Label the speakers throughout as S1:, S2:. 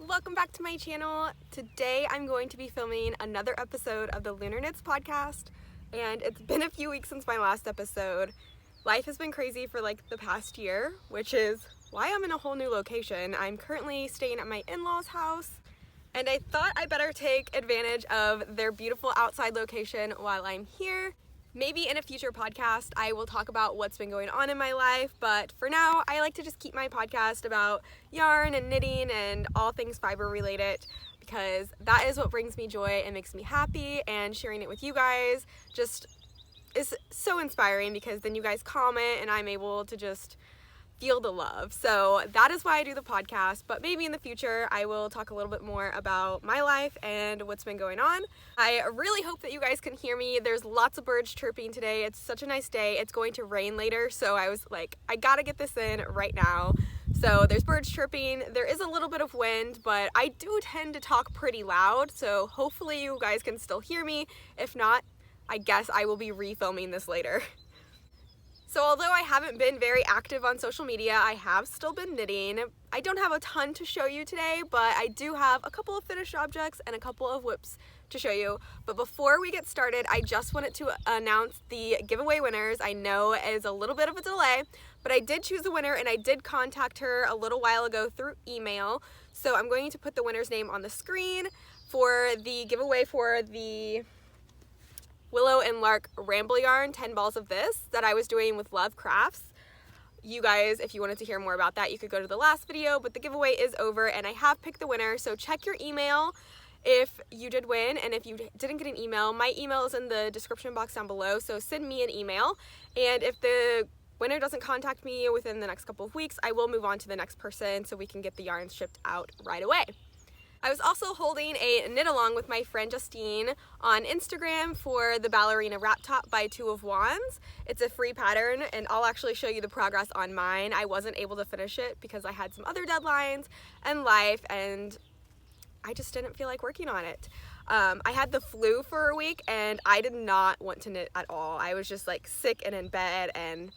S1: welcome back to my channel. Today I'm going to be filming another episode of the Lunar podcast, and it's been a few weeks since my last episode. Life has been crazy for like the past year, which is why I'm in a whole new location. I'm currently staying at my in-laws' house, and I thought I better take advantage of their beautiful outside location while I'm here. Maybe in a future podcast I will talk about what's been going on in my life, but for now I like to just keep my podcast about yarn and knitting and all things fiber related, because that is what brings me joy and makes me happy, and sharing it with you guys just is so inspiring because then you guys comment and I'm able to just feel the love. So that is why I do the podcast, but maybe in the future I will talk a little bit more about my life and what's been going on. I really hope that you guys can hear me. There's lots of birds chirping today. It's such a nice day. It's going to rain later, so I was like, I gotta get this in right now. So there's birds chirping. There is a little bit of wind, but I do tend to talk pretty loud, so hopefully you guys can still hear me. If not, I guess I will be refilming this later. So although I haven't been very active on social media, I have still been knitting. I don't have a ton to show you today, but I do have a couple of finished objects and a couple of whips to show you. But before we get started, I just wanted to announce the giveaway winners. I know it is a little bit of a delay, but I did choose a winner and I did contact her a little while ago through email. So I'm going to put the winner's name on the screen for the giveaway for the Willow and Lark Ramble Yarn 10 balls of this that I was doing with Love Crafts. You guys, if you wanted to hear more about that, you could go to the last video, but the giveaway is over and I have picked the winner. So check your email if you did win, and if you didn't get an email, my email is in the description box down below, so send me an email. And if the winner doesn't contact me within the next couple of weeks, I will move on to the next person so we can get the yarns shipped out right away. I was also holding a knit along with my friend Justine on Instagram for the Ballerina Wrap Top by Two of Wands. It's a free pattern and I'll actually show you the progress on mine. I wasn't able to finish it because I had some other deadlines and life, and I just didn't feel like working on it. I had the flu for a week and I did not want to knit at all. I was just like sick and in bed and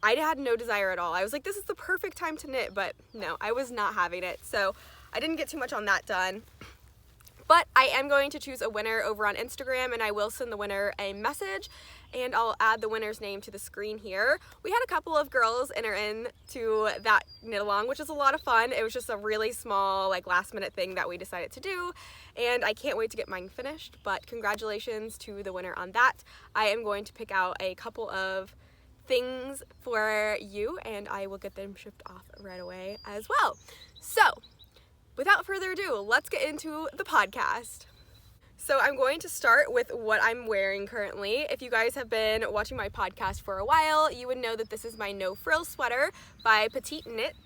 S1: I had no desire at all. I was like, this is the perfect time to knit, but no, I was not having it. So I didn't get too much on that done, but I am going to choose a winner over on Instagram, and I will send the winner a message, and I'll add the winner's name to the screen here. We had a couple of girls enter in to that knit along, which is a lot of fun. It was just a really small, like, last minute thing that we decided to do, and I can't wait to get mine finished, but congratulations to the winner on that. I am going to pick out a couple of things for you, and I will get them shipped off right away as well. So without further ado, let's get into the podcast. So I'm going to start with what I'm wearing currently. If you guys have been watching my podcast for a while, you would know that this is my no frill sweater by Petite Knits.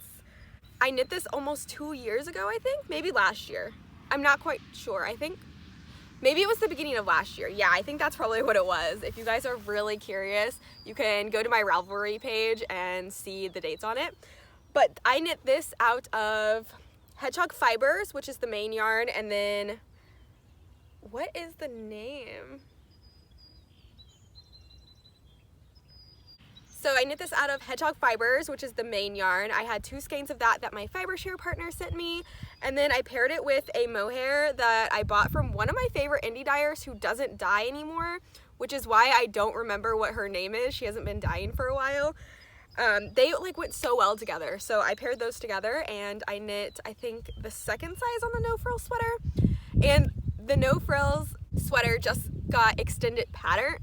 S1: I knit this almost 2 years ago, I think, maybe last year. I'm not quite sure. I think maybe it was the beginning of last year. Yeah, I think that's probably what it was. If you guys are really curious, you can go to my Ravelry page and see the dates on it. But I knit this out of Hedgehog Fibers, which is the main yarn, and then, what is the name? So I knit this out of Hedgehog Fibers, which is the main yarn. I had 2 skeins of that my fiber share partner sent me, and then I paired it with a mohair that I bought from one of my favorite indie dyers who doesn't dye anymore, which is why I don't remember what her name is. She hasn't been dyeing for a while. They like went so well together, so I paired those together and I knit, I think, the second size on the no frill sweater. And the no frills sweater just got extended pattern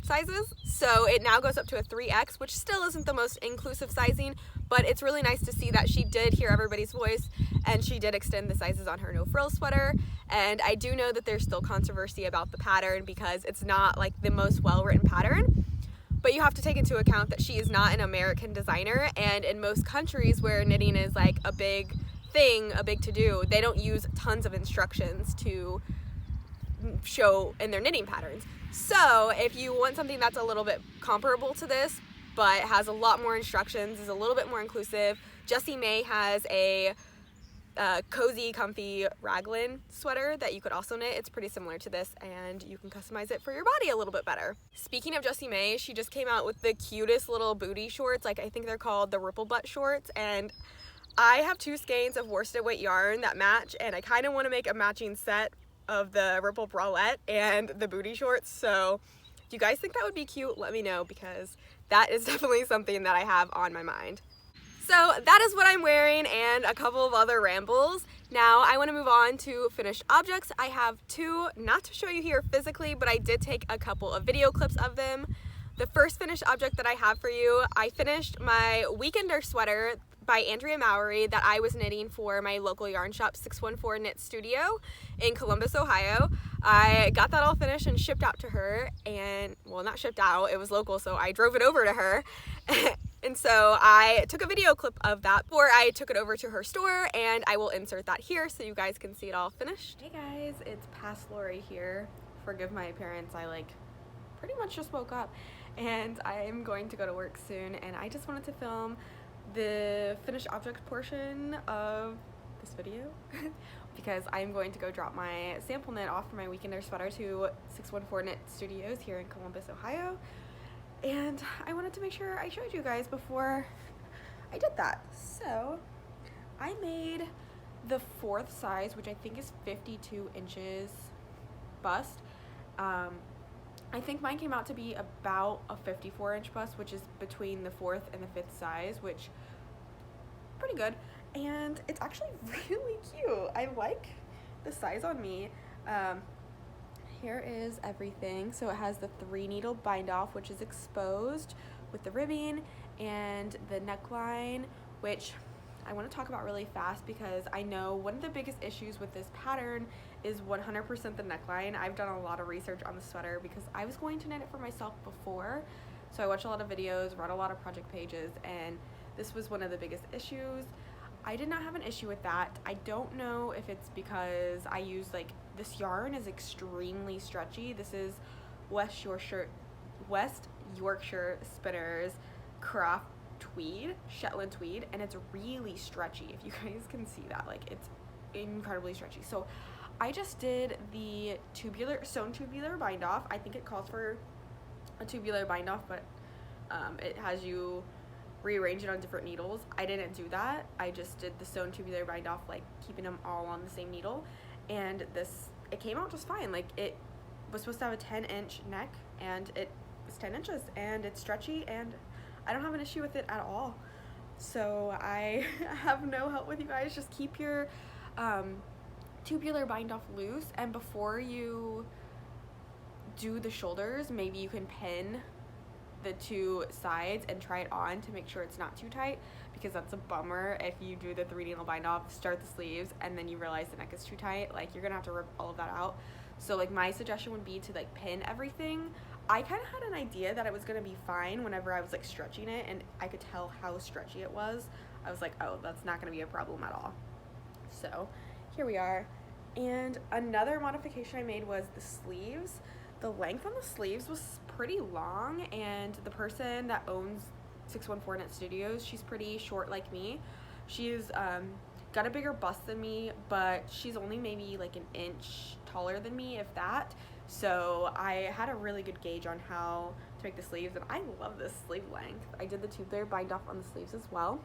S1: sizes, so it now goes up to a 3X, which still isn't the most inclusive sizing, but it's really nice to see that she did hear everybody's voice and she did extend the sizes on her no frill sweater. And I do know that there's still controversy about the pattern because it's not like the most well-written pattern. But you have to take into account that she is not an American designer, and in most countries where knitting is like a big thing, a big to-do, they don't use tons of instructions to show in their knitting patterns. So if you want something that's a little bit comparable to this, but has a lot more instructions, is a little bit more inclusive, Jessie May has a cozy, comfy raglan sweater that you could also knit. It's pretty similar to this, and you can customize it for your body a little bit better. Speaking of Jessie May, she just came out with the cutest little booty shorts. Like, I think they're called the ripple butt shorts, and I have 2 skeins of worsted weight yarn that match, and I kind of want to make a matching set of the ripple bralette and the booty shorts. So if you guys think that would be cute, let me know, because that is definitely something that I have on my mind. So that is what I'm wearing and a couple of other rambles. Now I want to move on to finished objects. I have 2, not to show you here physically, but I did take a couple of video clips of them. The first finished object that I have for you, I finished my Weekender sweater by Andrea Mowry that I was knitting for my local yarn shop, 614 Knit Studio in Columbus, Ohio. I got that all finished and shipped out to her, and well, not shipped out, it was local, so I drove it over to her. And so I took a video clip of that before I took it over to her store, and I will insert that here so you guys can see it all finished. Hey guys, it's past Lori here. Forgive my appearance, I pretty much just woke up, and I'm going to go to work soon, and I just wanted to film the finished object portion of this video because I'm going to go drop my sample knit off for my Weekender sweater to 614 Knit Studios here in Columbus, Ohio. And I wanted to make sure I showed you guys before I did that. So I made the 4th size, which I think is 52 inches bust. I think mine came out to be about a 54-inch bust, which is between the 4th and the 5th size, which pretty good. And it's actually really cute. I like the size on me. Here is everything. So it has the 3 needle bind off, which is exposed with the ribbing, and the neckline, which I want to talk about really fast because I know one of the biggest issues with this pattern is 100% the neckline. I've done a lot of research on the sweater because I was going to knit it for myself before, so I watched a lot of videos, read a lot of project pages, and this was one of the biggest issues. I did not have an issue with that. I don't know if it's because I use this yarn is extremely stretchy. This is West Yorkshire Spinners Craft tweed, Shetland tweed, and it's really stretchy. If you guys can see that, it's incredibly stretchy. So I just did the sewn tubular bind off. I think it calls for a tubular bind off, but it has you rearrange it on different needles. I didn't do that. I just did the sewn tubular bind off, keeping them all on the same needle, and it came out just fine. It was supposed to have a 10-inch neck, and it was 10 inches, and it's stretchy, and I don't have an issue with it at all. So I have no help with you guys. Just keep your tubular bind off loose, and before you do the shoulders, maybe you can pin the 2 sides and try it on to make sure it's not too tight, because that's a bummer if you do the 3 needle bind off, start the sleeves, and then you realize the neck is too tight. You're gonna have to rip all of that out. So my suggestion would be to pin everything. I kind of had an idea that it was gonna be fine whenever I was stretching it, and I could tell how stretchy it was. I was oh, that's not gonna be a problem at all. So here we are. And another modification I made was the sleeves. The length on the sleeves was pretty long, and the person that owns 614 Knit Studios, she's pretty short like me. She's got a bigger bust than me, but she's only maybe an inch taller than me, if that. So I had a really good gauge on how to make the sleeves, and I love this sleeve length. I did the tubular bind off on the sleeves as well.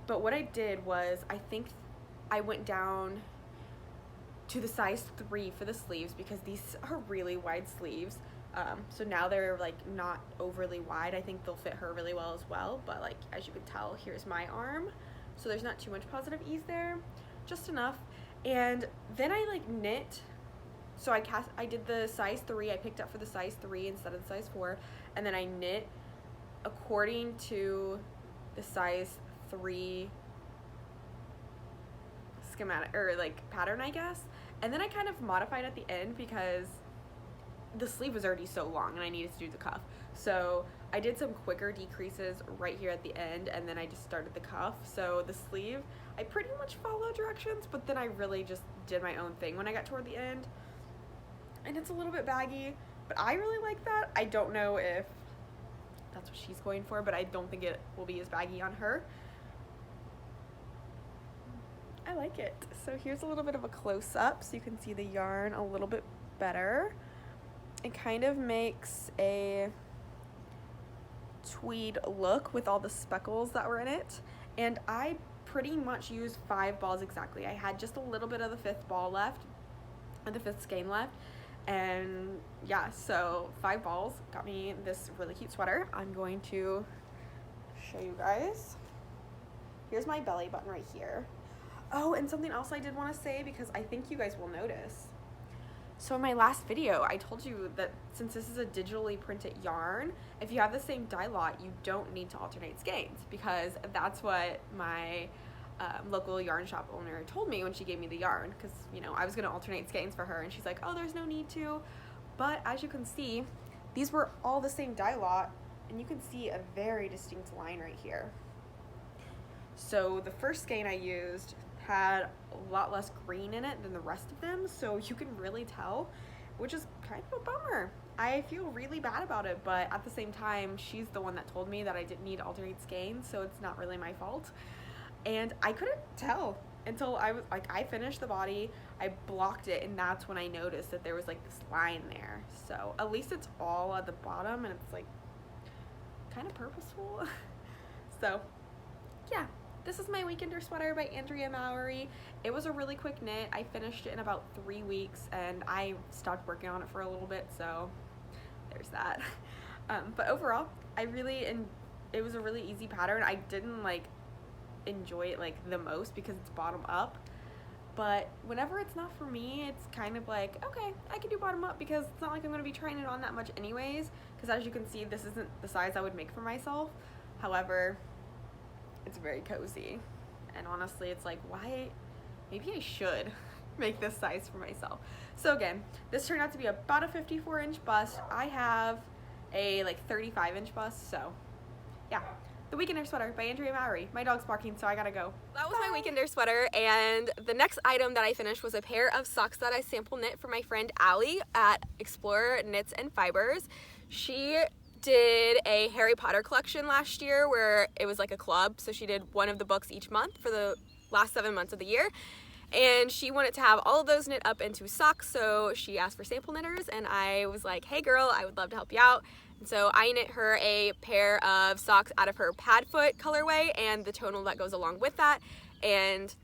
S1: But what I did was, I think I went down to the size 3 for the sleeves, because these are really wide sleeves. So now they're not overly wide. I think they'll fit her really well as well, but as you can tell, here's my arm, so there's not too much positive ease there, just enough. And then I knit. So I did the size 3. I picked up for the size 3 instead of the size 4, and then I knit according to the size 3 schematic or pattern, I guess. And then I kind of modified at the end because the sleeve was already so long and I needed to do the cuff. So I did some quicker decreases right here at the end, and then I just started the cuff. So the sleeve, I pretty much followed directions, but then I really just did my own thing when I got toward the end. And it's a little bit baggy, but I really like that. I don't know if that's what she's going for, but I don't think it will be as baggy on her. I like it. So here's a little bit of a close-up so you can see the yarn a little bit better. It kind of makes a tweed look with all the speckles that were in it, and I pretty much used 5 balls exactly. I had just a little bit of the 5th ball left, or the 5th skein left, and yeah, so 5 balls got me this really cute sweater. I'm going to show you guys. Here's my belly button right here. Oh, and something else I did want to say, because I think you guys will notice. So in my last video, I told you that since this is a digitally printed yarn, if you have the same dye lot, you don't need to alternate skeins, because that's what my local yarn shop owner told me when she gave me the yarn, because, you know, I was going to alternate skeins for her, and she's like, oh, there's no need to. But as you can see, these were all the same dye lot, and you can see a very distinct line right here. So the first skein I used had a lot less green in it than the rest of them, so you can really tell, which is kind of a bummer. I feel really bad about it, but at the same time, she's the one that told me that I didn't need to alternate skeins, so it's not really my fault. And I couldn't tell until I finished the body, I blocked it, and that's when I noticed that there was like this line there. So at least it's all at the bottom, and it's like kind of purposeful. So yeah. This is my Weekender sweater by Andrea Mowry. It was a really quick knit. I finished it in about 3 weeks, and I stopped working on it for a little bit, so there's that. But overall, it was a really easy pattern. I didn't like enjoy it like the most because it's bottom up, but whenever it's not for me, it's kind of like, okay, I can do bottom up because it's not like I'm going to be trying it on that much anyways, because as you can see, this isn't the size I would make for myself. However, it's very cozy, and honestly, it's like, why, maybe I should make this size for myself. So again, this turned out to be about a 54-inch bust. I have a like 35-inch bust, so yeah. The Weekender sweater by Andrea Mowry. My dog's barking, so I gotta go. That was my Weekender sweater, and the next item that I finished was a pair of socks that I sample knit for my friend Allie at Explorer Knits and Fibers. She did a Harry Potter collection last year where it was like a club, so she did one of the books each month for the last 7 months of the year, and she wanted to have all of those knit up into socks, so she asked for sample knitters, and I was like, hey girl, I would love to help you out. And so I knit her a pair of socks out of her Padfoot colorway and the tonal that goes along with that, and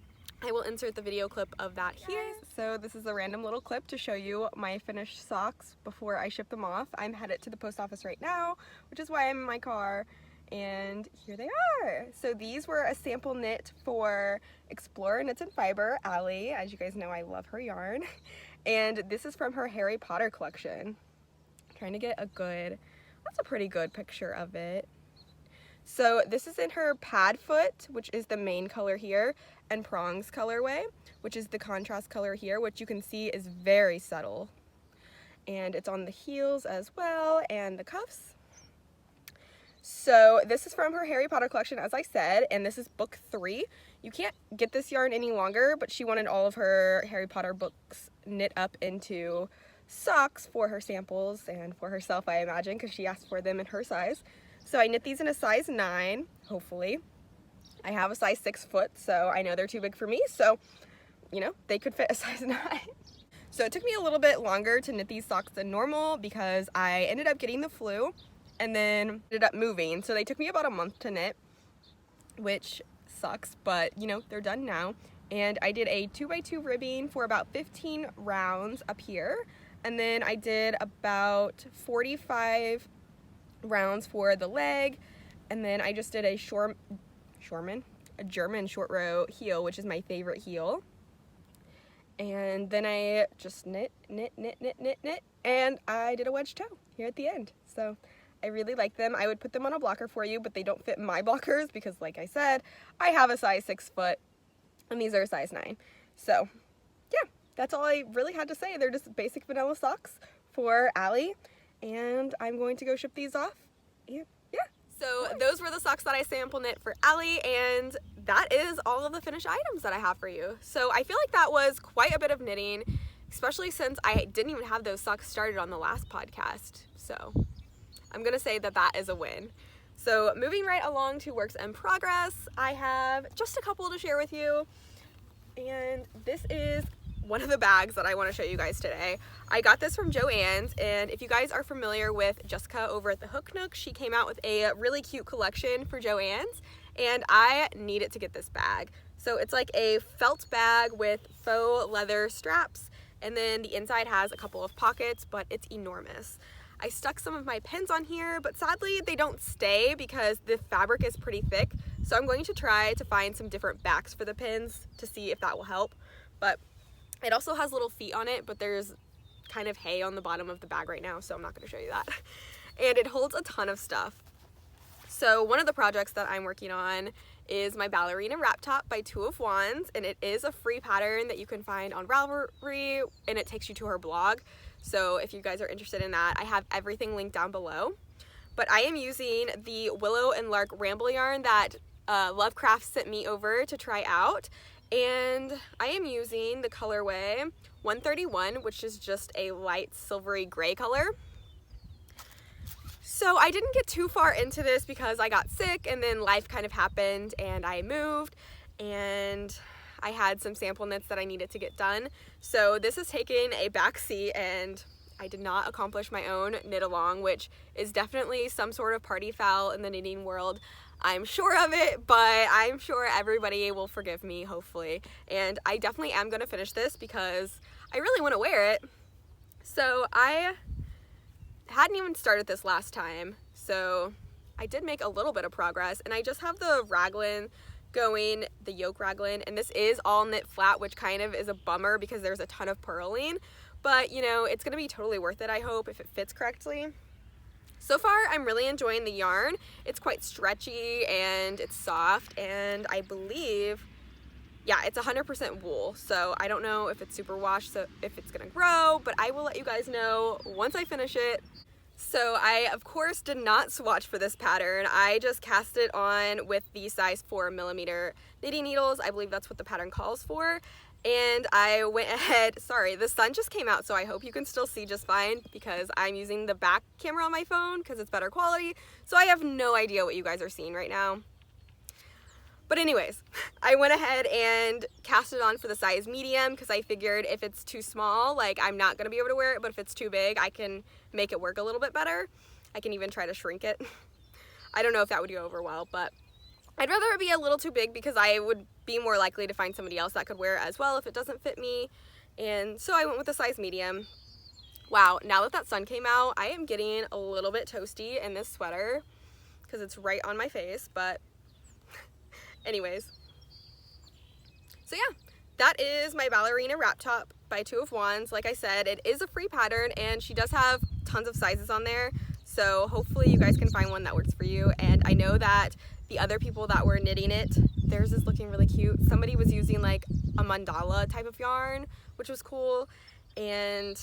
S1: I will insert the video clip of that here. So this is a random little clip to show you my finished socks before I ship them off. I'm headed to the post office right now, which is why I'm in my car, and here they are. So these were a sample knit for Explorer Knits and Fiber, Allie. As you guys know, I love her yarn. And this is from her Harry Potter collection. I'm trying to get a good, that's a pretty good picture of it. So this is in her Padfoot, which is the main color here, and Prongs colorway, which is the contrast color here, which you can see is very subtle. And it's on the heels as well, and the cuffs. So this is from her Harry Potter collection, as I said, and this is book 3. You can't get this yarn any longer, but she wanted all of her Harry Potter books knit up into socks for her samples and for herself, I imagine, because she asked for them in her size. So I knit these in a size 9, hopefully. I have a size 6 foot, so I know they're too big for me, so, you know, they could fit a size 9. So it took me a little bit longer to knit these socks than normal because I ended up getting the flu and then ended up moving. So they took me about a month to knit, which sucks, but, you know, they're done now. And I did a 2x2 ribbing for about 15 rounds up here, and then I did about 45 rounds for the leg, and then I just did a German short row heel, which is my favorite heel. And then I just knit, and I did a wedge toe here at the end. So I really like them. I would put them on a blocker for you, but they don't fit my blockers because, like I said, I have a size 6 foot, and these are a size 9. So yeah, that's all I really had to say. They're just basic vanilla socks for Allie, and I'm going to go ship these off. Yeah. So those were the socks that I sample knit for Allie, and that is all of the finished items that I have for you. So I feel like that was quite a bit of knitting, especially since I didn't even have those socks started on the last podcast. So I'm gonna say that that is a win. So moving right along to works in progress, I have just a couple to share with you, and this is one of the bags that I want to show you guys today. I got this from Joann's, and if you guys are familiar with Jessica over at the Hook Nook, she came out with a really cute collection for Joann's, and I needed to get this bag. So it's like a felt bag with faux leather straps, and then the inside has a couple of pockets, but it's enormous. I stuck some of my pins on here, but sadly they don't stay because the fabric is pretty thick. So I'm going to try to find some different backs for the pins to see if that will help. But it also has little feet on it, but there's kind of hay on the bottom of the bag right now, so I'm not going to show you that. And it holds a ton of stuff. So one of the projects that I'm working on is my ballerina wrap top by Two of Wands, and it is a free pattern that you can find on Ravelry, and it takes you to her blog. So if you guys are interested in that, I have everything linked down below. But I am using the Willow and Lark Ramble yarn that Lovecraft sent me over to try out, and I am using the colorway 131, which is just a light silvery gray color. So I didn't get too far into this because I got sick and then life kind of happened and I moved and I had some sample knits that I needed to get done. So this has taken a back seat and I did not accomplish my own knit along, which is definitely some sort of party foul in the knitting world. I'm sure of it, but I'm sure everybody will forgive me, hopefully. And I definitely am going to finish this because I really want to wear it. So I hadn't even started this last time, so I did make a little bit of progress, and I just have the raglan going, the yoke raglan, and this is all knit flat, which kind of is a bummer because there's a ton of purling, but you know, it's gonna be totally worth it, I hope, if it fits correctly. So far, I'm really enjoying the yarn. It's quite stretchy and it's soft, and I believe, yeah, it's 100% wool, so I don't know if it's super washed, so if it's gonna grow, but I will let you guys know once I finish it. So I, of course, did not swatch for this pattern. I just cast it on with the size 4mm knitting needles. I believe that's what the pattern calls for. And I went ahead, sorry, the sun just came out, so I hope you can still see just fine because I'm using the back camera on my phone because it's better quality. So I have no idea what you guys are seeing right now. But anyways, I went ahead and cast it on for the size medium because I figured if it's too small, like, I'm not going to be able to wear it, but if it's too big, I can make it work a little bit better. I can even try to shrink it. I don't know if that would go over well, but I'd rather it be a little too big because I would be more likely to find somebody else that could wear it as well if it doesn't fit me. And so I went with a size medium. Wow, now that sun came out, I am getting a little bit toasty in this sweater because it's right on my face, but anyways, so yeah, that is my ballerina wrap top by Two of Wands. Like I said, it is a free pattern and she does have tons of sizes on there, so hopefully you guys can find one that works for you. And I know that the other people that were knitting it, theirs is looking really cute. Somebody was using like a mandala type of yarn, which was cool, and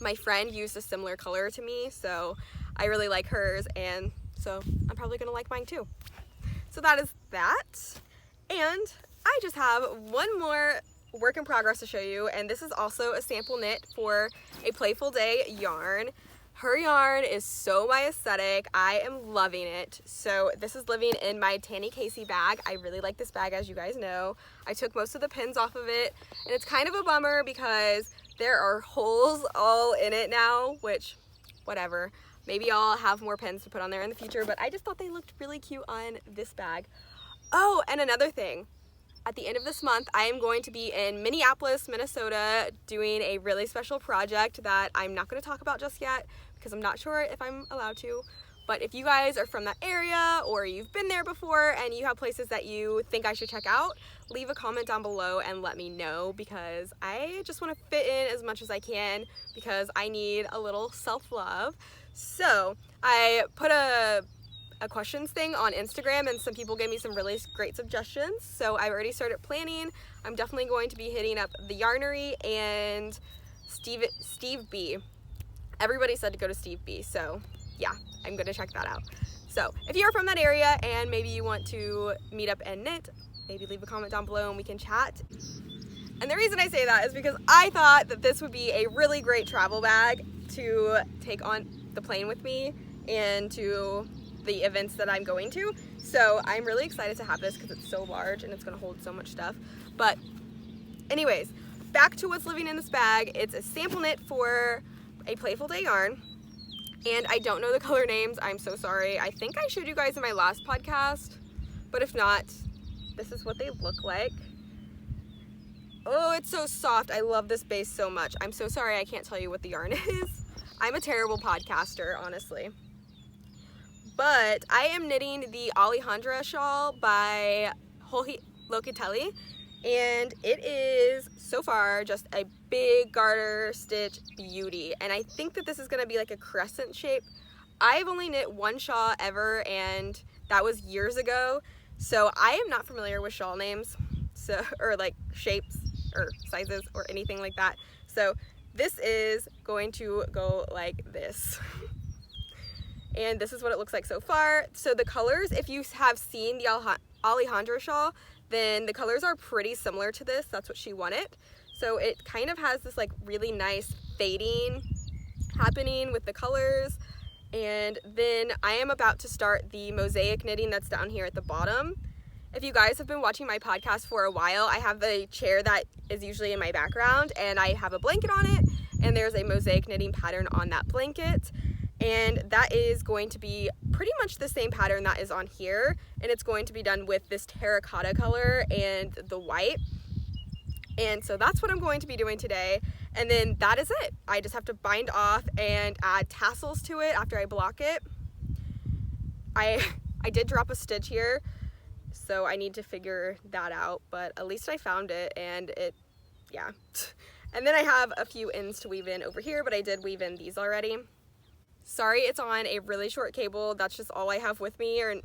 S1: my friend used a similar color to me, so I really like hers, and so I'm probably gonna like mine too. So that is that, and I just have one more work in progress to show you, and this is also a sample knit for a Playful Day yarn. Her yarn is so my aesthetic. I am loving it. So this is living in my Tanny Casey bag. I really like this bag, as you guys know. I took most of the pins off of it, and it's kind of a bummer because there are holes all in it now, which, whatever. Maybe I'll have more pins to put on there in the future, but I just thought they looked really cute on this bag. Oh, and another thing. At the end of this month, I am going to be in Minneapolis, Minnesota, doing a really special project that I'm not going to talk about just yet because I'm not sure if I'm allowed to. But if you guys are from that area or you've been there before and you have places that you think I should check out, leave a comment down below and let me know because I just want to fit in as much as I can because I need a little self-love. So I put a questions thing on Instagram and some people gave me some really great suggestions. So I've already started planning. I'm definitely going to be hitting up the Yarnery and Steve B. Everybody said to go to Steve B. So yeah, I'm going to check that out. So if you're from that area and maybe you want to meet up and knit, maybe leave a comment down below and we can chat. And the reason I say that is because I thought that this would be a really great travel bag to take on the plane with me and to the events that I'm going to. So I'm really excited to have this because it's so large and it's going to hold so much stuff. But anyways, back to what's living in this bag. It's a sample knit for a Playful Day yarn. And I don't know the color names. I'm so sorry. I think I showed you guys in my last podcast, but if not, this is what they look like. Oh, it's so soft. I love this base so much. I'm so sorry I can't tell you what the yarn is. I'm a terrible podcaster, honestly. But I am knitting the Alejandra shawl by Locatelli, and it is so far just a big garter stitch beauty. And I think that this is gonna be like a crescent shape. I've only knit one shawl ever, and that was years ago. So I am not familiar with shawl names, or like shapes or sizes or anything like that. So this is going to go like this. And this is what it looks like so far. So the colors, if you have seen the Alejandra shawl, then the colors are pretty similar to this. That's what she wanted. So it kind of has this like really nice fading happening with the colors. And then I am about to start the mosaic knitting that's down here at the bottom. If you guys have been watching my podcast for a while, I have a chair that is usually in my background, and I have a blanket on it, and there's a mosaic knitting pattern on that blanket. And that is going to be pretty much the same pattern that is on here, and it's going to be done with this terracotta color and the white. And so that's what I'm going to be doing today. And then that is it. I just have to bind off and add tassels to it after I block it. I did drop a stitch here, so I need to figure that out, but at least I found it, and yeah. And then I have a few ends to weave in over here, but I did weave in these already. Sorry, it's on a really short cable. That's just all I have with me, or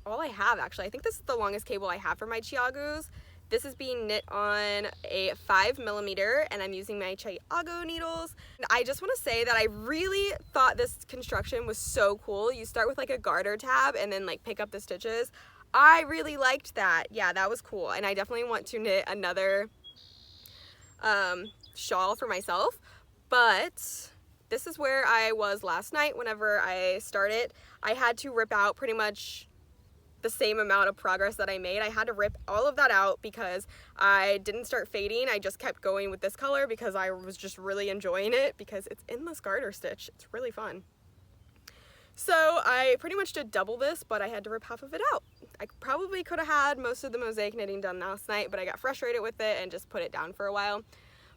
S1: all I have actually. I think this is the longest cable I have for my Chiagus. This is being knit on a 5mm, and I'm using my Chiago needles. And I just want to say that I really thought this construction was so cool. You start with like a garter tab and then like pick up the stitches. I really liked that. Yeah, that was cool. And I definitely want to knit another shawl for myself. But this is where I was last night whenever I started. I had to rip out pretty much the same amount of progress that I made. I had to rip all of that out because I didn't start fading. I just kept going with this color because I was just really enjoying it because it's endless garter stitch. It's really fun. So I pretty much did double this, but I had to rip half of it out. I probably could have had most of the mosaic knitting done last night, but I got frustrated with it and just put it down for a while.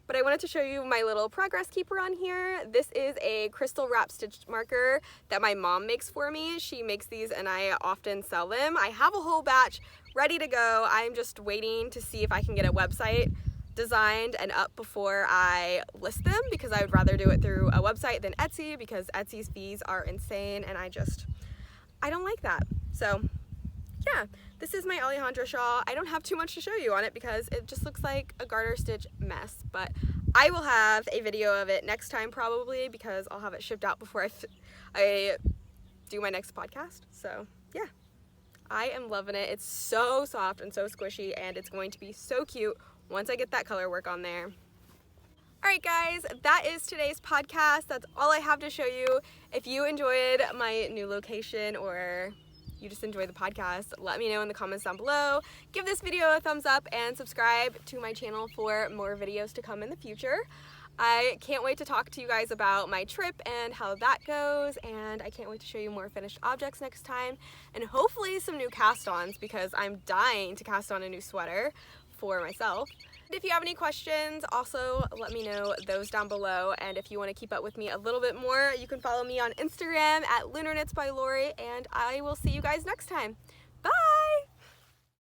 S1: But I wanted to show you my little progress keeper on here. This is a crystal wrap stitch marker that my mom makes for me. She makes these and I often sell them. I have a whole batch ready to go. I'm just waiting to see if I can get a website designed and up before I list them, because I would rather do it through a website than Etsy, because Etsy's fees are insane and I don't like that. So yeah, this is my Alejandra shawl. I don't have too much to show you on it because it just looks like a garter stitch mess, but I will have a video of it next time probably, because I'll have it shipped out before I do my next podcast. So yeah, I am loving it. It's so soft and so squishy, and it's going to be so cute once I get that color work on there. Alright guys, that is today's podcast. That's all I have to show you. If you enjoyed my new location, or you just enjoy the podcast, let me know in the comments down below. Give this video a thumbs up and subscribe to my channel for more videos to come in the future. I can't wait to talk to you guys about my trip and how that goes, and I can't wait to show you more finished objects next time, and hopefully some new cast-ons, because I'm dying to cast on a new sweater for myself. If you have any questions, also let me know those down below, and if you want to keep up with me a little bit more, you can follow me on Instagram at Lunar Knits by Lori, and I will see you guys next time. Bye!